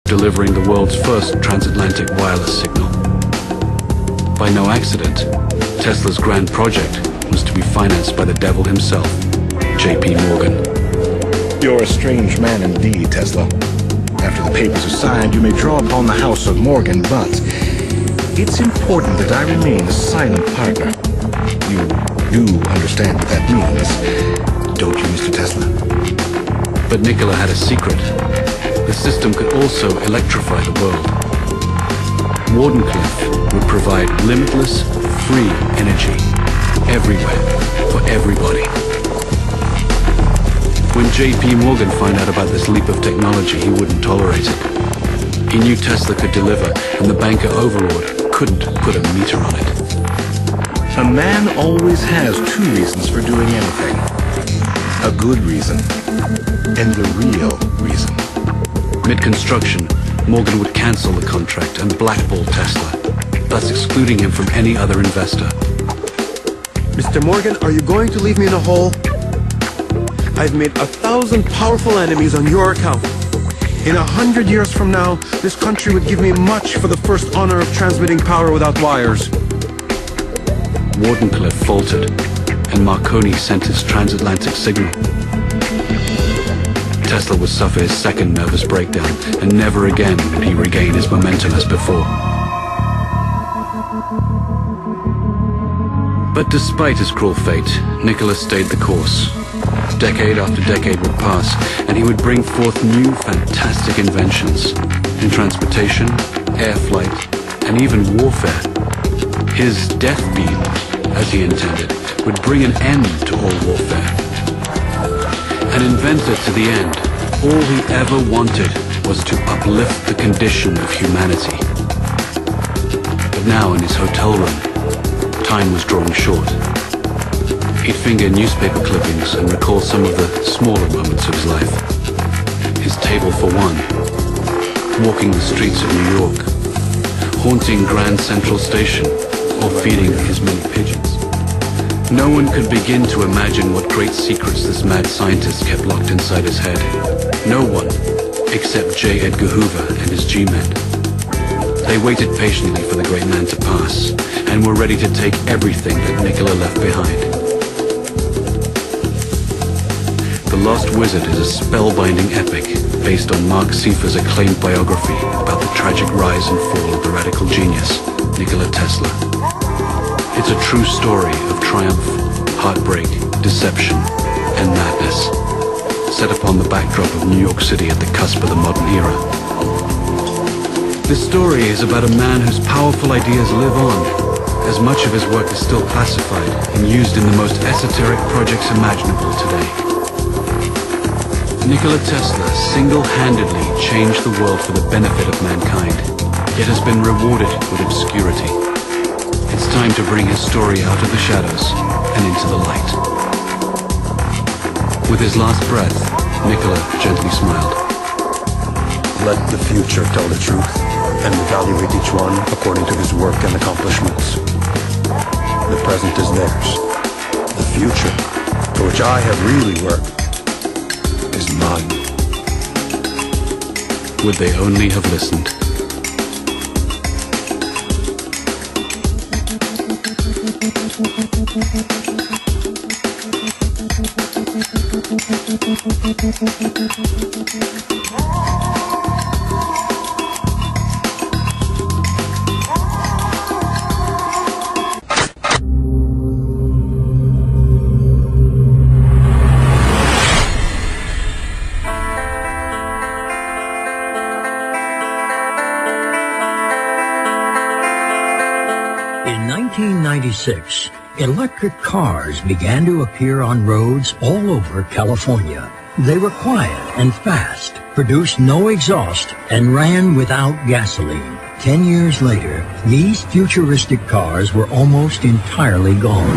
delivering the world's first transatlantic wireless signal. By no accident, Tesla's grand project was to be financed by the devil himself, J.P. Morgan. You're a strange man indeed, Tesla. After the papers are signed, you may draw upon the house of Morgan, but it's important that I remain a silent partner. You do understand what that means, don't you, Mr. Tesla? But Nikola had a secret. The system could also electrify the world. Wardenclyffe would provide limitless, free energy, everywhere, for everybody. When J.P. Morgan found out about this leap of technology, he wouldn't tolerate it. He knew Tesla could deliver, and the banker overlord couldn't put a meter on it. A man always has two reasons for doing anything. A good reason, and the real reason. Mid-construction, Morgan would cancel the contract and blackball Tesla, thus excluding him from any other investor. Mr. Morgan, are you going to leave me in a hole? I've made 1,000 powerful enemies on your account. In 100 years from now, this country would give me much for the first honor of transmitting power without wires. Wardenclyffe faltered, and Marconi sent his transatlantic signal. Tesla would suffer his second nervous breakdown, and never again would he regain his momentum as before. But despite his cruel fate, Nikola stayed the course. Decade after decade would pass, and he would bring forth new fantastic inventions in transportation, air flight, and even warfare. His death beam, as he intended, would bring an end to all warfare. An inventor to the end, all he ever wanted was to uplift the condition of humanity. But now in his hotel room, time was drawing short. He'd finger newspaper clippings and recall some of the smaller moments of his life. His table for one, walking the streets of New York, haunting Grand Central Station, or feeding his many pigeons. No one could begin to imagine what great secrets this mad scientist kept locked inside his head. No one, except J. Edgar Hoover and his G-men. They waited patiently for the great man to pass, and were ready to take everything that Nikola left behind. The Lost Wizard is a spellbinding epic based on Mark Siefer's acclaimed biography about the tragic rise and fall of the radical genius, Nikola Tesla. It's a true story of triumph, heartbreak, deception, and madness, set upon the backdrop of New York City at the cusp of the modern era. This story is about a man whose powerful ideas live on, as much of his work is still classified and used in the most esoteric projects imaginable today. Nikola Tesla single-handedly changed the world for the benefit of mankind, yet has been rewarded with obscurity. It's time to bring his story out of the shadows and into the light. With his last breath, Nikola gently smiled. Let the future tell the truth, and evaluate each one according to his work and accomplishments. The present is theirs. The future, for which I have really worked, is mine. Would they only have listened? In 1996, electric cars began to appear on roads all over California. They were quiet and fast, produced no exhaust, and ran without gasoline. 10 years later, these futuristic cars were almost entirely gone.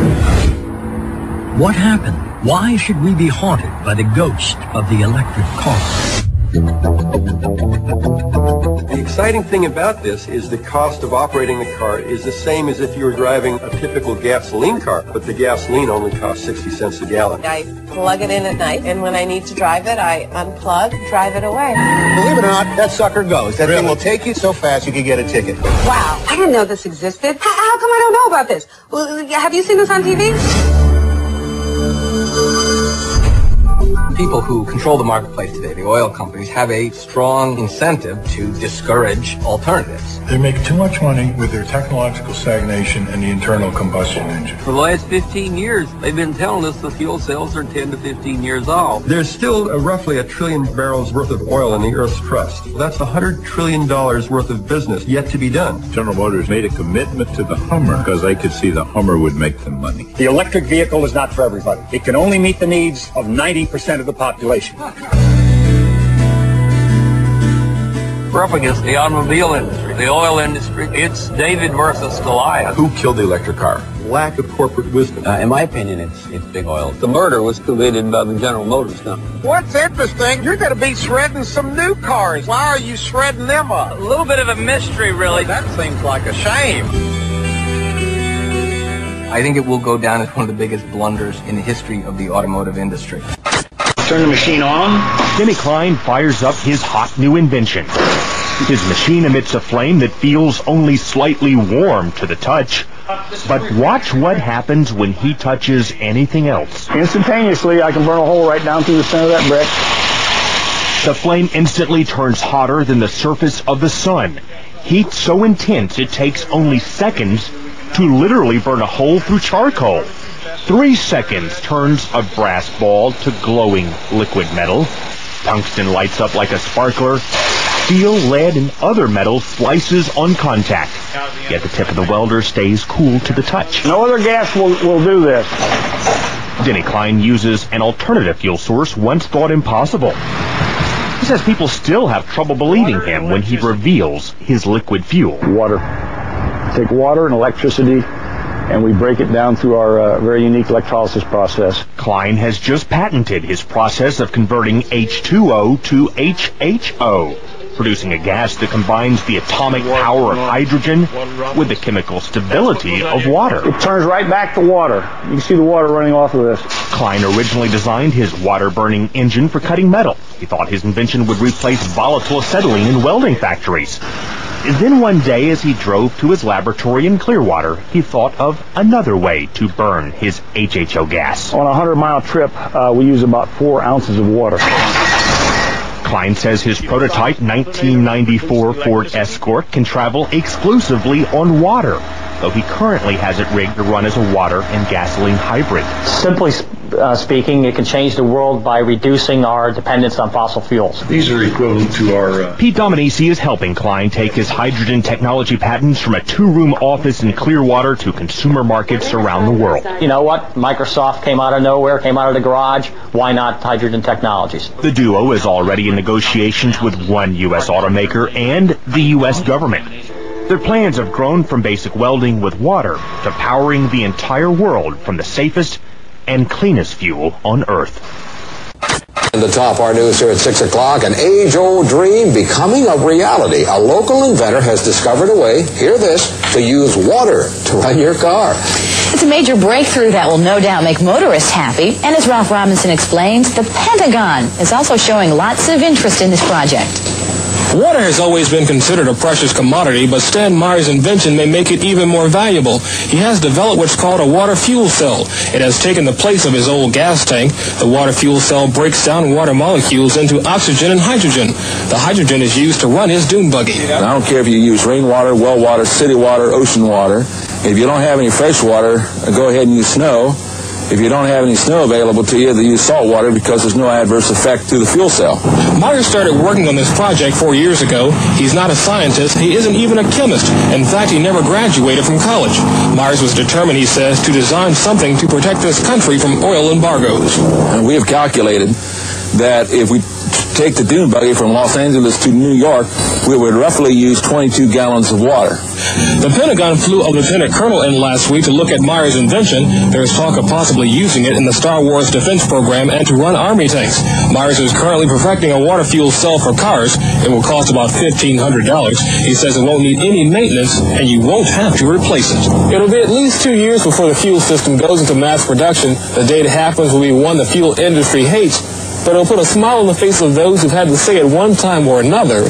What happened? Why should we be haunted by the ghost of the electric car? exciting thing about this is the cost of operating the car is the same as if you were driving a typical gasoline car, but the gasoline only costs 60 cents a gallon. I plug it in at night, and when I need to drive it, I unplug, drive it away. Believe it or not, that sucker goes. That thing will take you so fast you could get a ticket. Wow, I didn't know this existed. How come I don't know about this? Well, have you seen this on TV? People who control the marketplace today, the oil companies, have a strong incentive to discourage alternatives. They make too much money with their technological stagnation and the internal combustion engine. For the last 15 years, they've been telling us the fuel cells are 10 to 15 years old. There's still roughly 1 trillion barrels worth of oil in the Earth's crust. That's $100 trillion worth of business yet to be done. General Motors made a commitment to the Hummer because they could see the Hummer would make them money. The electric vehicle is not for everybody. It can only meet the needs of 90% of the population. We're up against the automobile industry, the oil industry. It's David versus Goliath. Who killed the electric car? Lack of corporate wisdom. In my opinion, it's big oil. The murder was committed by the General Motors company. What's interesting, you're going to be shredding some new cars. Why are you shredding them up? A little bit of a mystery, really. That seems like a shame. I think it will go down as one of the biggest blunders in the history of the automotive industry. Turn the machine on. Denny Klein fires up his hot new invention. His machine emits a flame that feels only slightly warm to the touch. But watch what happens when he touches anything else. Instantaneously, I can burn a hole right down through the center of that brick. The flame instantly turns hotter than the surface of the sun. Heat so intense it takes only seconds to literally burn a hole through charcoal. 3 seconds turns a brass ball to glowing liquid metal. Tungsten lights up like a sparkler. Steel, lead, and other metal slices on contact. Yet the tip of the welder stays cool to the touch. No other gas will do this. Denny Klein uses an alternative fuel source once thought impossible. He says people still have trouble believing him when he reveals his liquid fuel. Water. Take water and electricity, and we break it down through our very unique electrolysis process. Klein has just patented his process of converting H2O to HHO, producing a gas that combines the atomic power of hydrogen with the chemical stability of water. It turns right back to water. You can see the water running off of this. Klein originally designed his water-burning engine for cutting metal. He thought his invention would replace volatile acetylene in welding factories. Then one day, as he drove to his laboratory in Clearwater, he thought of another way to burn his HHO gas. On a 100-mile trip, we use about 4 ounces of water. Klein says his prototype 1994 Ford Escort can travel exclusively on water, though he currently has it rigged to run as a water and gasoline hybrid. Simply speaking, it can change the world by reducing our dependence on fossil fuels. These are equivalent to our... Pete Dominici is helping Klein take his hydrogen technology patents from a 2-room office in Clearwater to consumer markets around the world. You know what? Microsoft came out of nowhere, came out of the garage. Why not hydrogen technologies? The duo is already in negotiations with one U.S. automaker and the U.S. government. Their plans have grown from basic welding with water to powering the entire world from the safest and cleanest fuel on Earth. And to top our news here at 6 o'clock, an age-old dream becoming a reality. A local inventor has discovered a way, hear this, to use water to run your car. It's a major breakthrough that will no doubt make motorists happy. And as Ralph Robinson explains, the Pentagon is also showing lots of interest in this project. Water has always been considered a precious commodity, but Stan Meyer's invention may make it even more valuable. He has developed what's called a water fuel cell. It has taken the place of his old gas tank. The water fuel cell breaks down water molecules into oxygen and hydrogen. The hydrogen is used to run his dune buggy. I don't care if you use rainwater, well water, city water, ocean water. If you don't have any fresh water, go ahead and use snow. If you don't have any snow available to you, then use salt water because there's no adverse effect to the fuel cell. Meyer started working on this project 4 years ago. He's not a scientist. He isn't even a chemist. In fact, he never graduated from college. Myers was determined, he says, to design something to protect this country from oil embargoes. And we have calculated that if we take the dune buggy from Los Angeles to New York, we would roughly use 22 gallons of water. The Pentagon flew a lieutenant colonel in last week to look at Myers' invention. There is talk of possibly using it in the Star Wars defense program and to run Army tanks. Myers is currently perfecting a water fuel cell for cars. It will cost about $1,500. He says it won't need any maintenance, and you won't have to replace it. It'll be at least 2 years before the fuel system goes into mass production. The day it happens will be one the fuel industry hates, but it'll put a smile on the face of those who've had to say at one time or another,